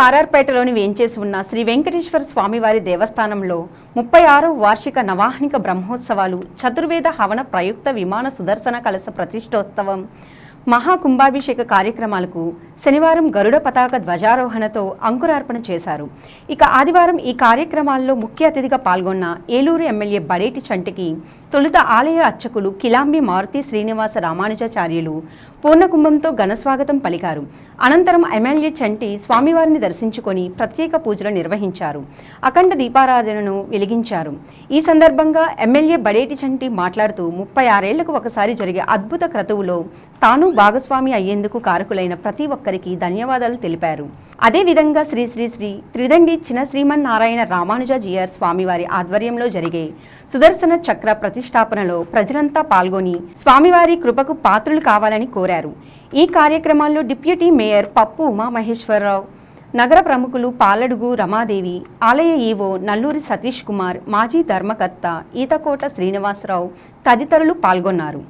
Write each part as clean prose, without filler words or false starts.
ఆర్ఆర్పేటలోని వేంచేసి ఉన్న శ్రీ వెంకటేశ్వర స్వామివారి దేవస్థానంలో 36వ వార్షిక నవాహ్నిక బ్రహ్మోత్సవాలు, చతుర్వేద హవన ప్రయుక్త విమాన సుదర్శన కలశ ప్రతిష్టోత్సవం, మహాకుంభాభిషేక కార్యక్రమాలకు శనివారం గరుడ పతాక ధ్వజారోహణతో అంకురార్పణ చేశారు. ఇక ఆదివారం ఈ కార్యక్రమాల్లో ముఖ్య అతిథిగా పాల్గొన్న ఏలూరు ఎమ్మెల్యే బడేటి చంటికి తొలుత ఆలయ అర్చకులు కిలాంబి మారుతి శ్రీనివాస రామానుజాచార్యులు పూర్ణకుంభంతో ఘనస్వాగతం పలికారు. అనంతరం ఎమ్మెల్యే చంటి స్వామివారిని దర్శించుకొని ప్రత్యేక పూజలు నిర్వహించారు. అఖండ దీపారాధనను వెలిగించారు. ఈ సందర్భంగా ఎమ్మెల్యే బడేటి చంటి మాట్లాడుతూ 36 ఏళ్లకు ఒకసారి జరిగే అద్భుత క్రతువులో తాను భాగస్వామి అయ్యేందుకు కారకులైన ప్రతి ఒక్కరికి ధన్యవాదాలు తెలిపారు. అదేవిధంగా శ్రీ శ్రీ శ్రీ త్రిదండి చిన శ్రీమన్నారాయణ రామానుజాచార్య స్వామివారి ఆధ్వర్యంలో జరిగే సుదర్శన చక్ర ప్రతిష్టాపనలో ప్రజలంతా పాల్గొని స్వామివారి కృపకు పాత్రులు కావాలని కోరారు. ఈ కార్యక్రమాల్లో డిప్యూటీ మేయర్ పప్పు ఉమామహేశ్వరరావు, నగర ప్రముఖులు పాలడుగు రమాదేవి, ఆలయ ఈవో నల్లూరి సతీష్ కుమార్, మాజీ ధర్మకర్త ఈతకోట శ్రీనివాసరావు తదితరులు పాల్గొన్నారు.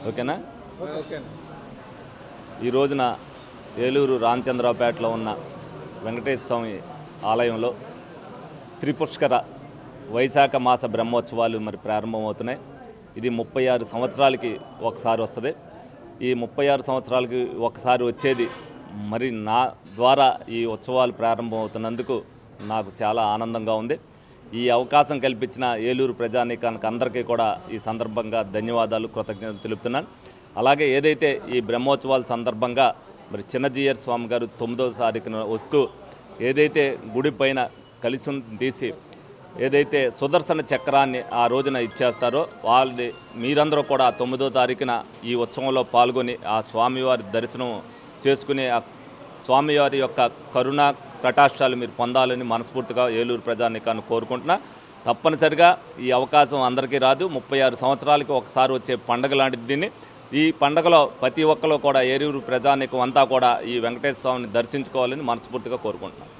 ఓకేనా? ఈ రోజున ఏలూరు రామచంద్రరావుపేటలో ఉన్న వెంకటేశ్వర స్వామి ఆలయంలో త్రిపుష్కర వైశాఖ మాస బ్రహ్మోత్సవాలు ప్రారంభమవుతున్నాయి. ఇది 36 సంవత్సరాలకి ఒకసారి వస్తుంది. ఈ 36 సంవత్సరాలకి ఒకసారి వచ్చేది నా ద్వారా ఈ ఉత్సవాలు ప్రారంభమవుతున్నందుకు నాకు చాలా ఆనందంగా ఉంది. ఈ అవకాశం కల్పించిన ఏలూరు ప్రజానీకానికి అందరికీ కూడా ఈ సందర్భంగా ధన్యవాదాలు, కృతజ్ఞతలు తెలుపుతున్నాను. అలాగే ఏదైతే ఈ బ్రహ్మోత్సవాల సందర్భంగా చిన్నజీయర్ స్వామి గారు 9వ తారీఖున వస్తూ ఏదైతే గుడి పైన కలిసి తీసి ఏదైతే సుదర్శన చక్రాన్ని ఆ రోజున ఇచ్చేస్తారో వాళ్ళని మీరందరూ కూడా 9వ తారీఖున ఈ ఉత్సవంలో పాల్గొని ఆ స్వామివారి దర్శనం చేసుకుని ఆ స్వామివారి యొక్క కరుణ కటాక్షాలు మీరు పొందాలని మనస్ఫూర్తిగా ఏలూరు ప్రజానీకాన్ని కోరుకుంటున్నా. తప్పనిసరిగా ఈ అవకాశం అందరికీ రాదు. 36 సంవత్సరాలకి ఒకసారి వచ్చే పండుగ లాంటిది దీన్ని. ఈ పండుగలో ప్రతి ఒక్కరు కూడా ఏలూరు ప్రజానీకం అంతా కూడా ఈ వెంకటేశ్వర స్వామిని దర్శించుకోవాలని మనస్ఫూర్తిగా కోరుకుంటున్నాను.